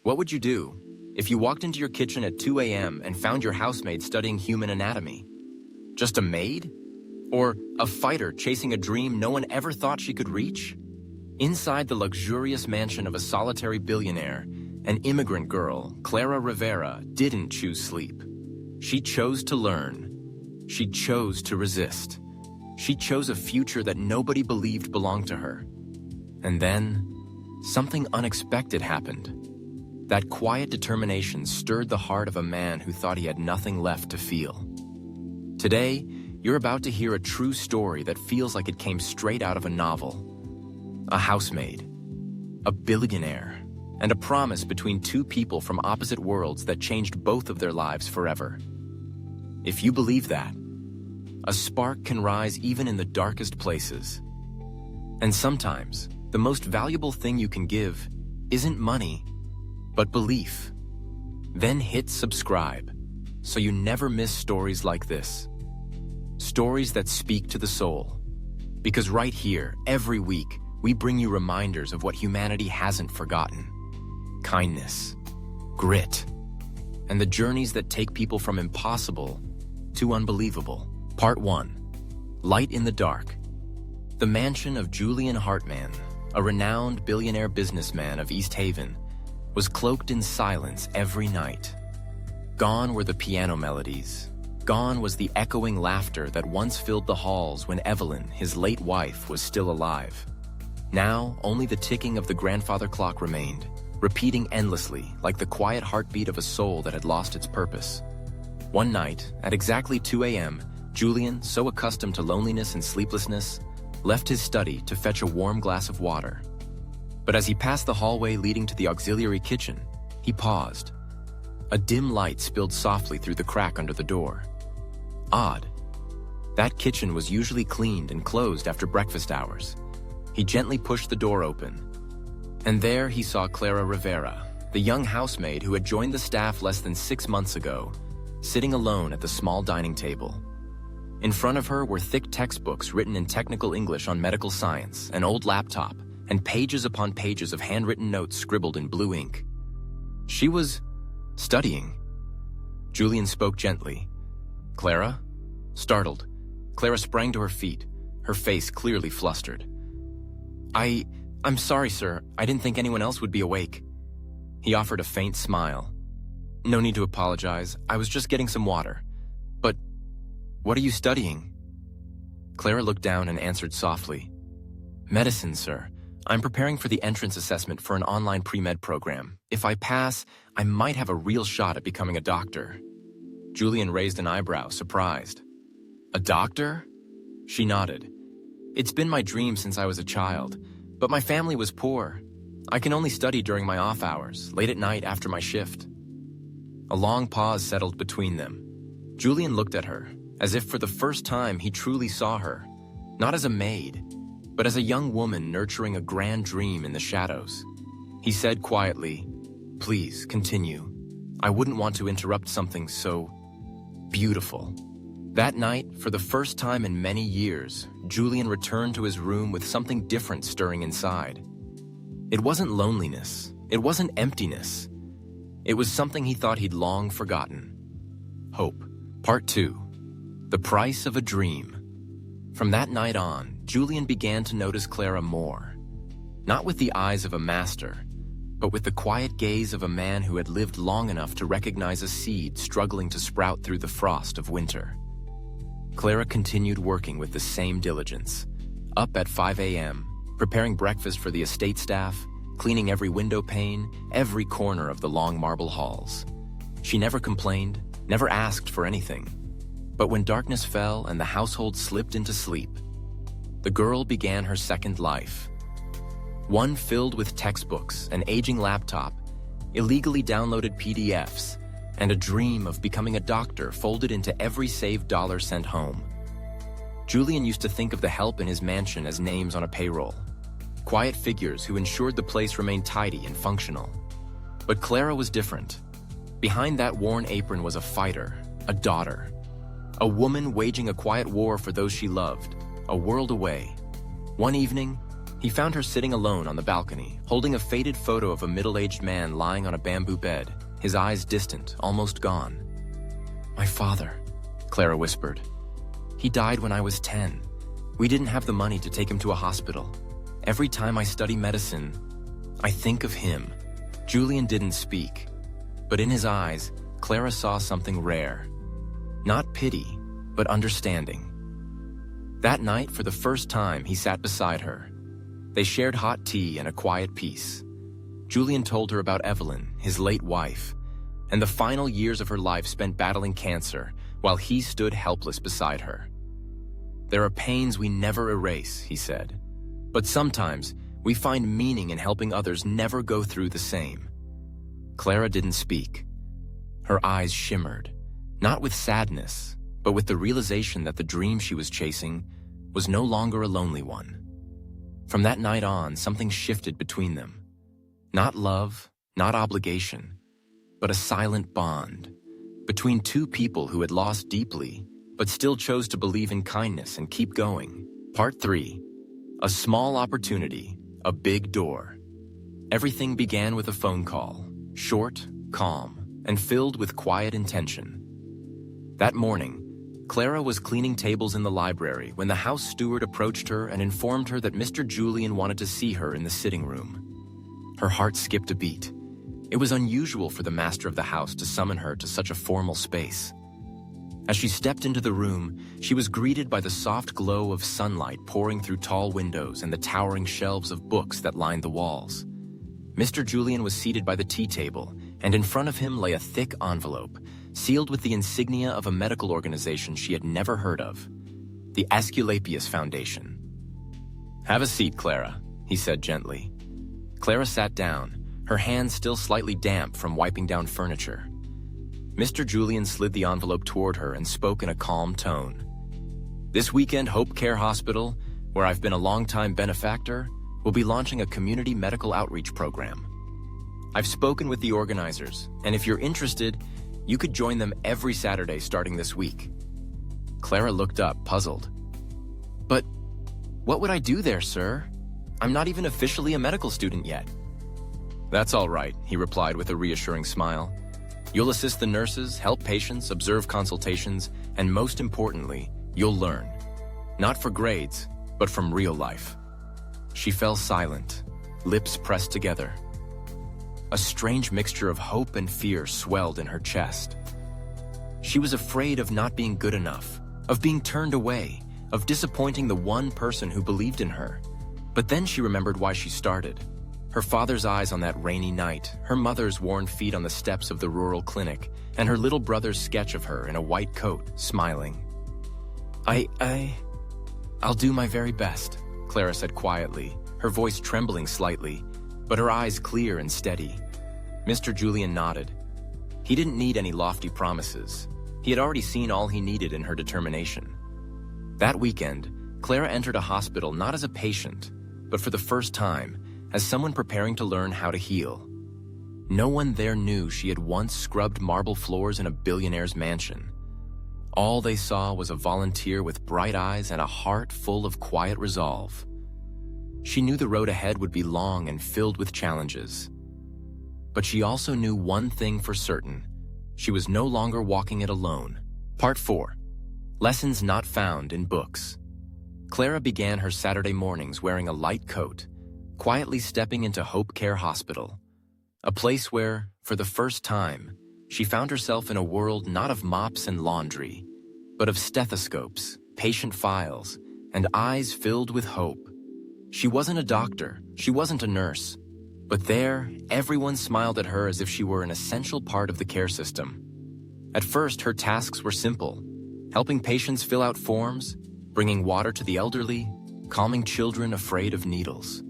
What would you do if you walked into your kitchen at 2 a.m. and found your housemaid studying human anatomy? Just a maid? Or a fighter chasing a dream no one ever thought she could reach? Inside the luxurious mansion of a solitary billionaire, an immigrant girl, Clara Rivera, didn't choose sleep. She chose to learn. She chose to resist. She chose a future that nobody believed belonged to her. And then, something unexpected happened. That quiet determination stirred the heart of a man who thought he had nothing left to feel. Today, you're about to hear a true story that feels like it came straight out of a novel. A housemaid, a billionaire, and a promise between two people from opposite worlds that changed both of their lives forever. If you believe that, a spark can rise even in the darkest places. And sometimes, the most valuable thing you can give isn't money, but belief. Then hit subscribe, so you never miss stories like this. Stories that speak to the soul. Because right here, every week, we bring you reminders of what humanity hasn't forgotten. Kindness, grit, and the journeys that take people from impossible to unbelievable. Part 1. Light in the Dark. The mansion of Julian Hartman, a renowned billionaire businessman of East Haven, was cloaked in silence every night. Gone were the piano melodies. Gone was the echoing laughter that once filled the halls when Evelyn, his late wife, was still alive. Now, only the ticking of the grandfather clock remained, repeating endlessly like the quiet heartbeat of a soul that had lost its purpose. One night, at exactly 2 a.m., Julian, so accustomed to loneliness and sleeplessness, left his study to fetch a warm glass of water. But as he passed the hallway leading to the auxiliary kitchen, he paused. A dim light spilled softly through the crack under the door. Odd. That kitchen was usually cleaned and closed after breakfast hours. He gently pushed the door open. And there he saw Clara Rivera, the young housemaid who had joined the staff less than 6 months ago, sitting alone at the small dining table. In front of her were thick textbooks written in technical English on medical science, an old laptop, and pages upon pages of handwritten notes scribbled in blue ink. She was studying. Julian spoke gently. "Clara?" Startled, Clara sprang to her feet, her face clearly flustered. I'm sorry, sir. I didn't think anyone else would be awake." He offered a faint smile. "No need to apologize. I was just getting some water. But what are you studying?" Clara looked down and answered softly. "Medicine, sir. I'm preparing for the entrance assessment for an online pre-med program. If I pass, I might have a real shot at becoming a doctor." Julian raised an eyebrow, surprised. "A doctor?" She nodded. "It's been my dream since I was a child, but my family was poor. I can only study during my off hours, late at night after my shift." A long pause settled between them. Julian looked at her, as if for the first time he truly saw her, not as a maid, but as a young woman nurturing a grand dream in the shadows. He said quietly, "Please, continue. I wouldn't want to interrupt something so beautiful." That night, for the first time in many years, Julian returned to his room with something different stirring inside. It wasn't loneliness. It wasn't emptiness. It was something he thought he'd long forgotten. Hope. Part 2. The Price of a Dream. From that night on, Julian began to notice Clara more. Not with the eyes of a master, but with the quiet gaze of a man who had lived long enough to recognize a seed struggling to sprout through the frost of winter. Clara continued working with the same diligence. Up at 5 a.m., preparing breakfast for the estate staff, cleaning every window pane, every corner of the long marble halls. She never complained, never asked for anything. But when darkness fell and the household slipped into sleep, the girl began her second life. One filled with textbooks, an aging laptop, illegally downloaded PDFs, and a dream of becoming a doctor folded into every saved dollar sent home. Julian used to think of the help in his mansion as names on a payroll, quiet figures who ensured the place remained tidy and functional. But Clara was different. Behind that worn apron was a fighter, a daughter, a woman waging a quiet war for those she loved, a world away. One evening, He found her sitting alone on the balcony, holding a faded photo of a middle-aged man lying on a bamboo bed, his eyes distant, almost gone. "My father," Clara whispered. "He died when I was 10. We didn't have the money to take him to a hospital. Every time I study medicine, I think of him." Julian didn't speak, but in his eyes, Clara saw something rare. Not pity, but understanding. That night, for the first time, he sat beside her. They shared hot tea and a quiet peace. Julian told her about Evelyn, his late wife, and the final years of her life spent battling cancer, while he stood helpless beside her. "There are pains we never erase," he said. "But sometimes we find meaning in helping others never go through the same." Clara didn't speak. Her eyes shimmered, not with sadness, but with the realization that the dream she was chasing was no longer a lonely one. From that night on, something shifted between them. Not love, not obligation, but a silent bond between two people who had lost deeply, but still chose to believe in kindness and keep going. Part 3. A small opportunity, a big door. Everything began with a phone call, short, calm, and filled with quiet intention. That morning, Clara was cleaning tables in the library when the house steward approached her and informed her that Mr. Julian wanted to see her in the sitting room. Her heart skipped a beat. It was unusual for the master of the house to summon her to such a formal space. As she stepped into the room, she was greeted by the soft glow of sunlight pouring through tall windows and the towering shelves of books that lined the walls. Mr. Julian was seated by the tea table, and in front of him lay a thick envelope, sealed with the insignia of a medical organization she had never heard of, the Aesculapius Foundation. "Have a seat, Clara," he said gently. Clara sat down, her hands still slightly damp from wiping down furniture. Mr. Julian slid the envelope toward her and spoke in a calm tone. "This weekend, Hope Care Hospital, where I've been a longtime benefactor, will be launching a community medical outreach program. I've spoken with the organizers, and if you're interested, you could join them every Saturday starting this week." Clara looked up, puzzled. "But what would I do there, sir? I'm not even officially a medical student yet." "That's all right," he replied with a reassuring smile. "You'll assist the nurses, help patients, observe consultations, and most importantly, you'll learn. Not for grades, but from real life." She fell silent, lips pressed together. A strange mixture of hope and fear swelled in her chest. She was afraid of not being good enough, of being turned away, of disappointing the one person who believed in her. But then she remembered why she started. Her father's eyes on that rainy night, her mother's worn feet on the steps of the rural clinic, and her little brother's sketch of her in a white coat, smiling. I'll do my very best," Clara said quietly, her voice trembling slightly, but her eyes clear and steady. Mr. Julian nodded. He didn't need any lofty promises. He had already seen all he needed in her determination. That weekend, Clara entered a hospital not as a patient, but for the first time, as someone preparing to learn how to heal. No one there knew she had once scrubbed marble floors in a billionaire's mansion. All they saw was a volunteer with bright eyes and a heart full of quiet resolve. She knew the road ahead would be long and filled with challenges. But she also knew one thing for certain. She was no longer walking it alone. Part 4. Lessons not found in books. Clara began her Saturday mornings wearing a light coat, quietly stepping into Hope Care Hospital, a place where, for the first time, she found herself in a world not of mops and laundry, but of stethoscopes, patient files, and eyes filled with hope. She wasn't a doctor, she wasn't a nurse, but there, everyone smiled at her as if she were an essential part of the care system. At first, her tasks were simple: helping patients fill out forms, bringing water to the elderly, calming children afraid of needles.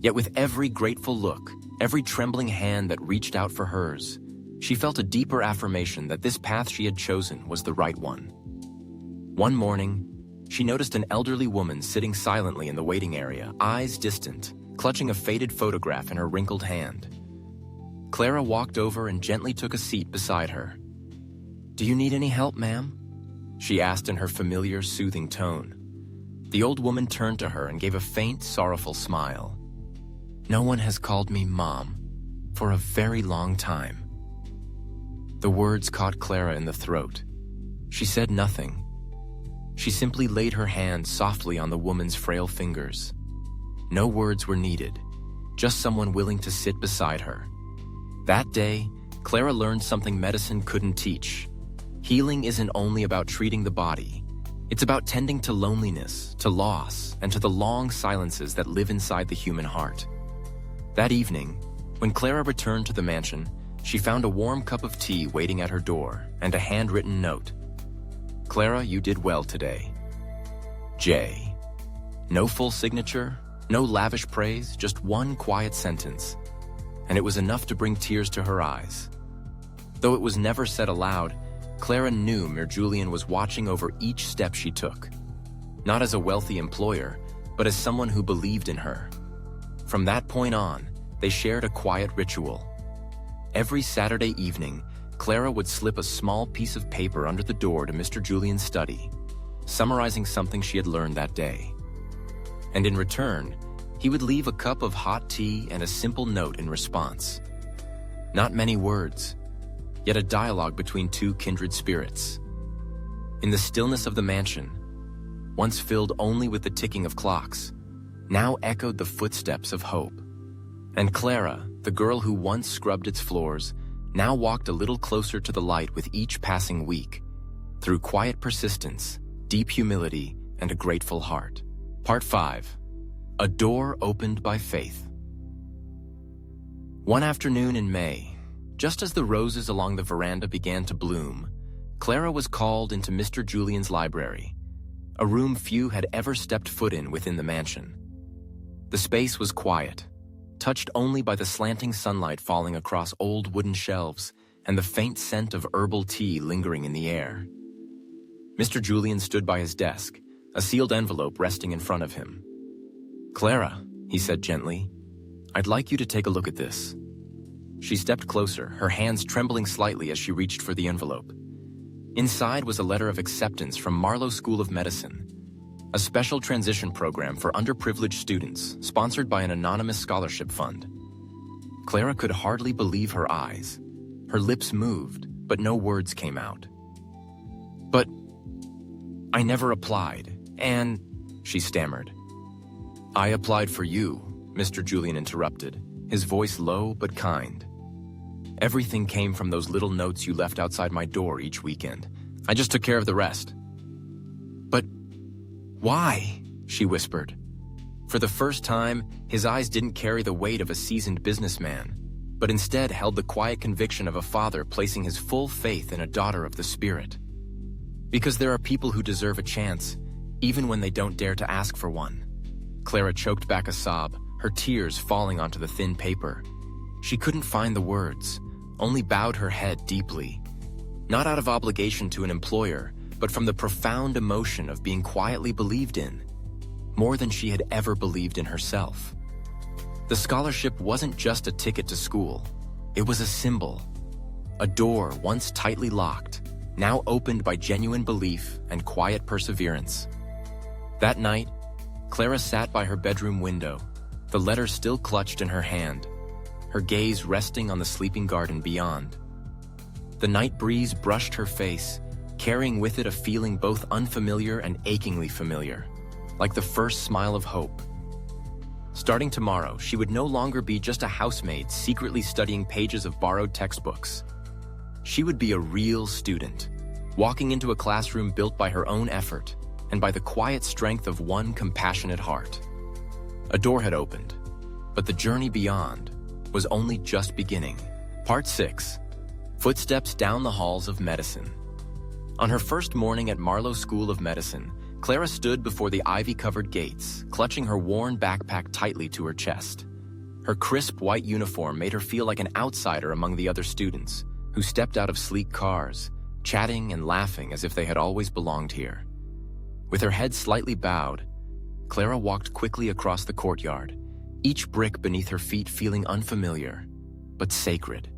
Yet with every grateful look, every trembling hand that reached out for hers, she felt a deeper affirmation that this path she had chosen was the right one. One morning, she noticed an elderly woman sitting silently in the waiting area, eyes distant, clutching a faded photograph in her wrinkled hand. Clara walked over and gently took a seat beside her. "Do you need any help, ma'am?" she asked in her familiar, soothing tone. The old woman turned to her and gave a faint, sorrowful smile. "No one has called me Mom for a very long time." The words caught Clara in the throat. She said nothing. She simply laid her hand softly on the woman's frail fingers. No words were needed, just someone willing to sit beside her. That day, Clara learned something medicine couldn't teach. Healing isn't only about treating the body. It's about tending to loneliness, to loss, and to the long silences that live inside the human heart. That evening, when Clara returned to the mansion, she found a warm cup of tea waiting at her door and a handwritten note. "Clara, you did well today. J." No full signature, no lavish praise, just one quiet sentence. And it was enough to bring tears to her eyes. Though it was never said aloud, Clara knew Mir Julian was watching over each step she took. Not as a wealthy employer, but as someone who believed in her. From that point on, they shared a quiet ritual. Every Saturday evening, Clara would slip a small piece of paper under the door to Mr. Julian's study, summarizing something she had learned that day. And in return, he would leave a cup of hot tea and a simple note in response. Not many words, yet a dialogue between two kindred spirits. In the stillness of the mansion, once filled only with the ticking of clocks, now echoed the footsteps of hope. And Clara, the girl who once scrubbed its floors, now walked a little closer to the light with each passing week, through quiet persistence, deep humility, and a grateful heart. Part 5. A Door Opened by Faith. One afternoon in May, just as the roses along the veranda began to bloom, Clara was called into Mr. Julian's library, a room few had ever stepped foot in within the mansion. The space was quiet, touched only by the slanting sunlight falling across old wooden shelves and the faint scent of herbal tea lingering in the air. Mr. Julian stood by his desk, a sealed envelope resting in front of him. "Clara," he said gently, "I'd like you to take a look at this." She stepped closer, her hands trembling slightly as she reached for the envelope. Inside was a letter of acceptance from Marlowe School of Medicine, a special transition program for underprivileged students sponsored by an anonymous scholarship fund. Clara could hardly believe her eyes. Her lips moved, but no words came out. "But I never applied, and," she stammered. "I applied for you," Mr. Julian interrupted, his voice low but kind. "Everything came from those little notes you left outside my door each weekend. I just took care of the rest." "But why?" she whispered. For the first time, his eyes didn't carry the weight of a seasoned businessman, but instead held the quiet conviction of a father placing his full faith in a daughter of the Spirit. "Because there are people who deserve a chance, even when they don't dare to ask for one." Clara choked back a sob, her tears falling onto the thin paper. She couldn't find the words, only bowed her head deeply. Not out of obligation to an employer, but from the profound emotion of being quietly believed in, more than she had ever believed in herself. The scholarship wasn't just a ticket to school. It was a symbol. A door once tightly locked, now opened by genuine belief and quiet perseverance. That night, Clara sat by her bedroom window, the letter still clutched in her hand, her gaze resting on the sleeping garden beyond. The night breeze brushed her face, carrying with it a feeling both unfamiliar and achingly familiar, like the first smile of hope. Starting tomorrow, she would no longer be just a housemaid secretly studying pages of borrowed textbooks. She would be a real student, walking into a classroom built by her own effort and by the quiet strength of one compassionate heart. A door had opened, but the journey beyond was only just beginning. Part 6. Footsteps down the halls of medicine. On her first morning at Marlowe School of Medicine, Clara stood before the ivy-covered gates, clutching her worn backpack tightly to her chest. Her crisp white uniform made her feel like an outsider among the other students, who stepped out of sleek cars, chatting and laughing as if they had always belonged here. With her head slightly bowed, Clara walked quickly across the courtyard, each brick beneath her feet feeling unfamiliar, but sacred.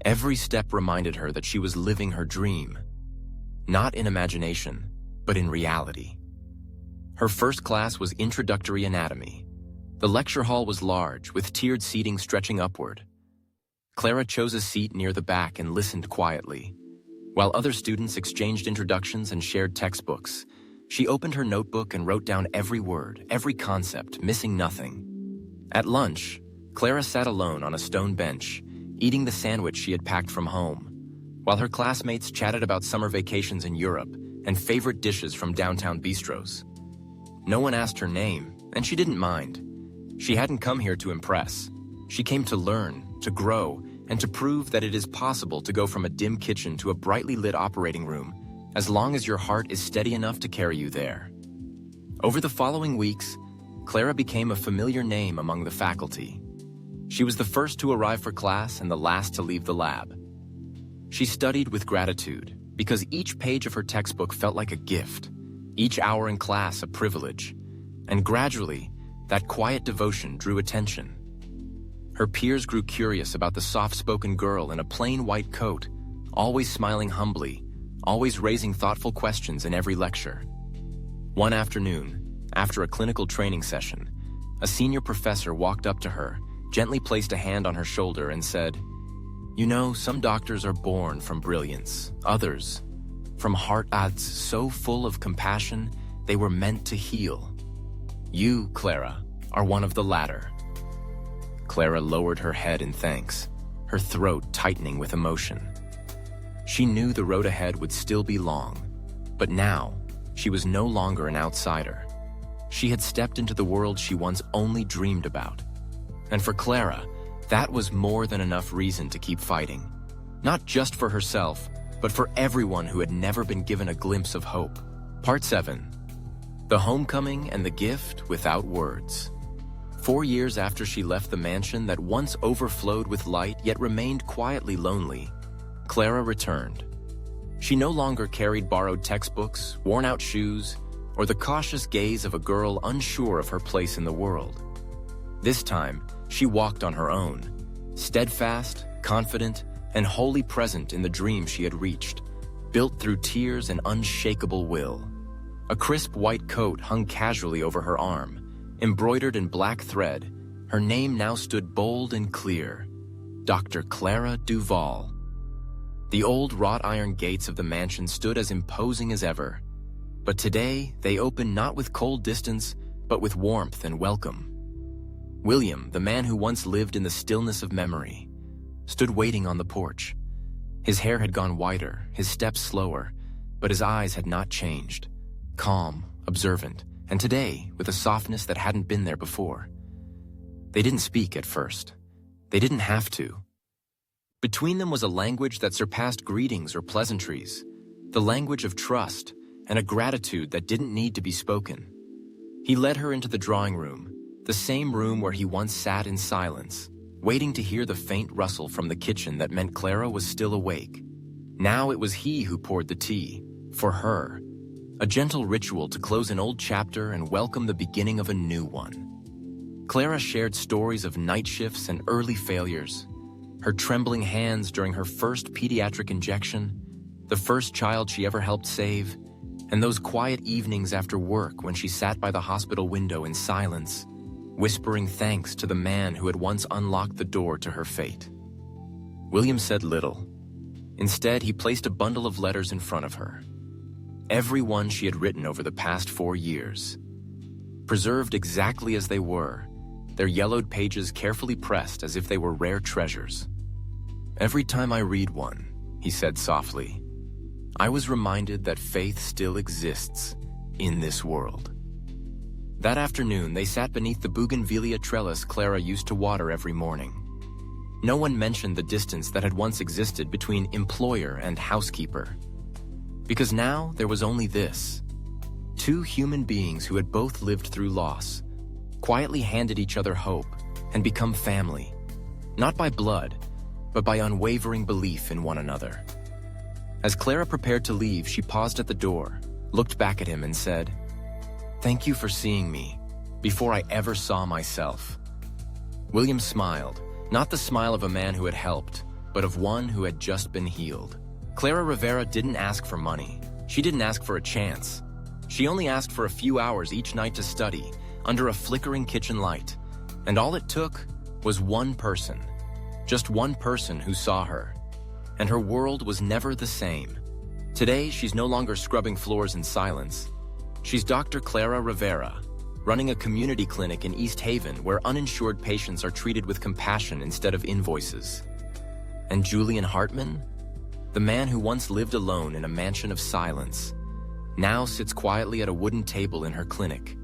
Every step reminded her that she was living her dream, not in imagination, but in reality. Her first class was Introductory Anatomy. The lecture hall was large, with tiered seating stretching upward. Clara chose a seat near the back and listened quietly. While other students exchanged introductions and shared textbooks, she opened her notebook and wrote down every word, every concept, missing nothing. At lunch, Clara sat alone on a stone bench, eating the sandwich she had packed from home, while her classmates chatted about summer vacations in Europe and favorite dishes from downtown bistros. No one asked her name, and she didn't mind. She hadn't come here to impress. She came to learn, to grow, and to prove that it is possible to go from a dim kitchen to a brightly lit operating room, as long as your heart is steady enough to carry you there. Over the following weeks, Clara became a familiar name among the faculty. She was the first to arrive for class and the last to leave the lab. She studied with gratitude, because each page of her textbook felt like a gift, each hour in class a privilege, and gradually, that quiet devotion drew attention. Her peers grew curious about the soft-spoken girl in a plain white coat, always smiling humbly, always raising thoughtful questions in every lecture. One afternoon, after a clinical training session, a senior professor walked up to her, gently placed a hand on her shoulder and said, "You know, some doctors are born from brilliance, others from hearts so full of compassion they were meant to heal. You, Clara, are one of the latter." Clara lowered her head in thanks, her throat tightening with emotion. She knew the road ahead would still be long, but now she was no longer an outsider. She had stepped into the world she once only dreamed about. And for Clara, that was more than enough reason to keep fighting. Not just for herself, but for everyone who had never been given a glimpse of hope. Part 7. The Homecoming and the Gift Without Words. 4 years after she left the mansion that once overflowed with light yet remained quietly lonely, Clara returned. She no longer carried borrowed textbooks, worn-out shoes, or the cautious gaze of a girl unsure of her place in the world. This time, she walked on her own, steadfast, confident, and wholly present in the dream she had reached, built through tears and unshakable will. A crisp white coat hung casually over her arm. Embroidered in black thread, her name now stood bold and clear, Dr. Clara Duval. The old wrought iron gates of the mansion stood as imposing as ever, but today they opened not with cold distance, but with warmth and welcome. William, the man who once lived in the stillness of memory, stood waiting on the porch. His hair had gone whiter, his steps slower, but his eyes had not changed, calm, observant, and today, with a softness that hadn't been there before. They didn't speak at first. They didn't have to. Between them was a language that surpassed greetings or pleasantries, the language of trust and a gratitude that didn't need to be spoken. He led her into the drawing room, the same room where he once sat in silence, waiting to hear the faint rustle from the kitchen that meant Clara was still awake. Now it was he who poured the tea, for her, a gentle ritual to close an old chapter and welcome the beginning of a new one. Clara shared stories of night shifts and early failures, her trembling hands during her first pediatric injection, the first child she ever helped save, and those quiet evenings after work when she sat by the hospital window in silence, whispering thanks to the man who had once unlocked the door to her fate. William said little. Instead, he placed a bundle of letters in front of her. Every one she had written over the past 4 years. Preserved exactly as they were, their yellowed pages carefully pressed as if they were rare treasures. "Every time I read one," he said softly, "I was reminded that faith still exists in this world." That afternoon, they sat beneath the bougainvillea trellis Clara used to water every morning. No one mentioned the distance that had once existed between employer and housekeeper. Because now there was only this. 2 human beings who had both lived through loss, quietly handed each other hope, and become family. Not by blood, but by unwavering belief in one another. As Clara prepared to leave, she paused at the door, looked back at him and said, "Thank you for seeing me, before I ever saw myself." William smiled, not the smile of a man who had helped, but of one who had just been healed. Clara Rivera didn't ask for money. She didn't ask for a chance. She only asked for a few hours each night to study under a flickering kitchen light, and all it took was one person, just one person who saw her, and her world was never the same. Today, she's no longer scrubbing floors in silence. She's Dr. Clara Rivera, running a community clinic in East Haven where uninsured patients are treated with compassion instead of invoices. And Julian Hartman, the man who once lived alone in a mansion of silence, now sits quietly at a wooden table in her clinic,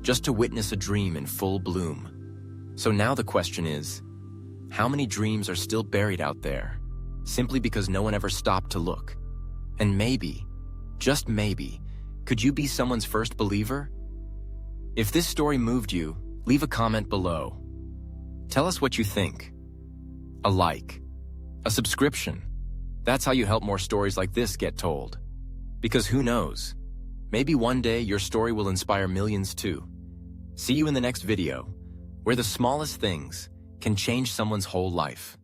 just to witness a dream in full bloom. So now the question is, how many dreams are still buried out there, simply because no one ever stopped to look? And maybe, just maybe, could you be someone's first believer? If this story moved you, leave a comment below. Tell us what you think. A like, a subscription. That's how you help more stories like this get told. Because who knows? Maybe one day your story will inspire millions too. See you in the next video, where the smallest things can change someone's whole life.